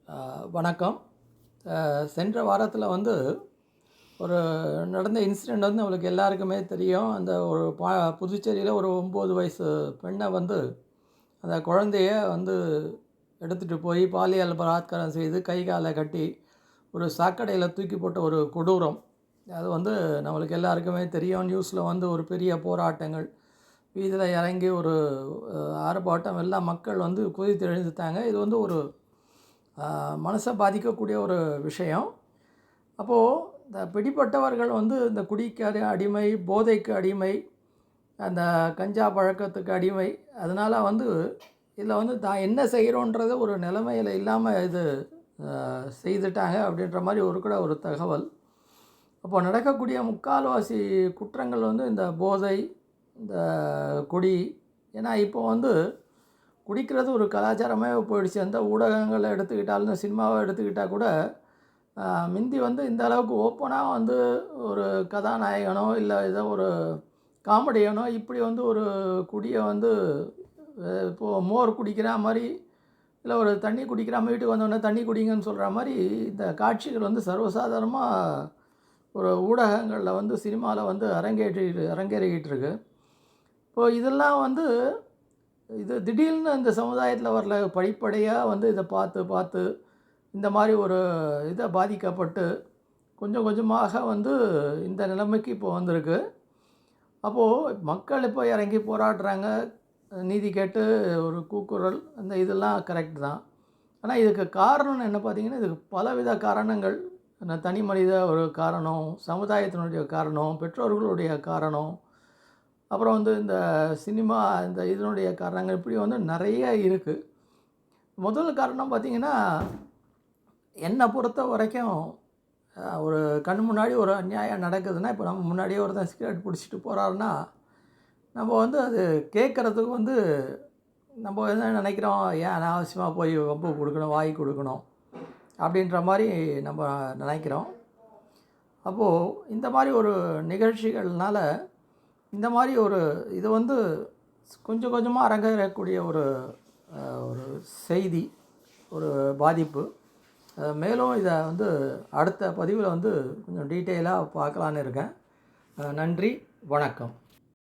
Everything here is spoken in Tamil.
வணக்கம். சென்ற வாரத்தில் ஒரு நடந்த இன்சிடெண்ட் நம்மளுக்கு எல்லாருக்குமே தெரியும். அந்த ஒரு புதுச்சேரியில் ஒரு 9 வயசு பெண்ணை அந்த குழந்தைய எடுத்துகிட்டு போய் பாலியல் பலாத்காரம் செய்து கை காலை கட்டி ஒரு சாக்கடையில் தூக்கி போட்ட ஒரு கொடூரம். அது நம்மளுக்கு எல்லாருக்குமே தெரியும். நியூஸில் ஒரு பெரிய போராட்டங்கள், வீதியில் இறங்கி ஒரு ஆர்ப்பாட்டம், எல்லா மக்கள் குதித்து எழுந்துட்டாங்க. இது ஒரு மனசை பாதிக்கக்கூடிய ஒரு விஷயம். அப்போது இந்த பிடிப்பட்டவர்கள் இந்த குடிக்கு அடிமை, போதைக்கு அடிமை, அந்த கஞ்சா பழக்கத்துக்கு அடிமை. அதனால் இதில் தான் என்ன செய்கிறோன்றது ஒரு நிலைமையில் இல்லாமல் இது செய்துட்டாங்க அப்படின்ற மாதிரி ஒரு தகவல். அப்போது நடக்கக்கூடிய முக்கால்வாசி குற்றங்கள் இந்த போதை, இந்த குடி. ஏன்னா இப்போ குடிக்கிறது ஒரு கலாச்சாரமே போயிடுச்சு. எந்த ஊடகங்களை எடுத்துக்கிட்டாலும், சினிமாவை எடுத்துக்கிட்டால் கூட முந்தி இந்த அளவுக்கு ஓப்பனாக ஒரு கதாநாயகனோ இல்லை ஏதோ ஒரு காமெடியனோ இப்படி ஒரு குடியை இப்போது மோர் குடிக்கிற மாதிரி, இல்லை ஒரு தண்ணி குடிக்கிற மாதிரி, வீட்டுக்கு வந்தோடனே தண்ணி குடிங்கன்னு சொல்கிற மாதிரி இந்த காட்சிகள் சர்வசாதாரணமாக ஒரு ஊடகங்களில் சினிமாவில் அரங்கேறிக்கிட்டு இருக்கு. இப்போது இதெல்லாம் இது திடீர்னு இந்த சமுதாயத்தில் வரல, படிப்படியாக இதை பார்த்து இந்த மாதிரி ஒரு இதை பாதிக்கப்பட்டு கொஞ்சம் கொஞ்சமாக இந்த நிலைமைக்கு இப்போ வந்திருக்கு. அப்போது மக்கள் இப்போ இறங்கி போராடுறாங்க, நீதி கேட்டு ஒரு கூக்குரல், அந்த இதெல்லாம் கரெக்ட் தான். ஆனால் இதுக்கு காரணம் என்ன பார்த்திங்கன்னா, இதுக்கு பலவித காரணங்கள். தனி மனித ஒரு காரணம், சமுதாயத்தினுடைய காரணம், பெற்றோர்களுடைய காரணம், அப்புறம் இந்த சினிமா இந்த இதனுடைய காரணங்கள், இப்படி நிறைய இருக்குது. முதல் காரணம் பார்த்திங்கன்னா, என்னை பொறுத்த வரைக்கும் ஒரு கண் முன்னாடி ஒரு அநியாயம் நடக்குதுன்னா, இப்போ நம்ம முன்னாடியே ஒருத்தன் சிகரெட் பிடிச்சிட்டு போகிறாருன்னா, நம்ம அது கேட்குறதுக்கு நம்ம என்ன நினைக்கிறோம், ஏன் அனாவசியமாக போய் வம்பு கொடுக்கணும், வாய் கொடுக்கணும் அப்படின்ற மாதிரி நம்ம நினைக்கிறோம். அப்போது இந்த மாதிரி ஒரு நிகழ்ச்சிகள்னால் இந்த மாதிரி இது கொஞ்சம் கொஞ்சமாக அரங்கேறக்கூடிய ஒரு செய்தி, ஒரு பாதிப்பு. மேலும் இதை அடுத்த பதிவில் கொஞ்சம் டீட்டெயிலாக பார்க்கலான்னு இருக்கேன். நன்றி, வணக்கம்.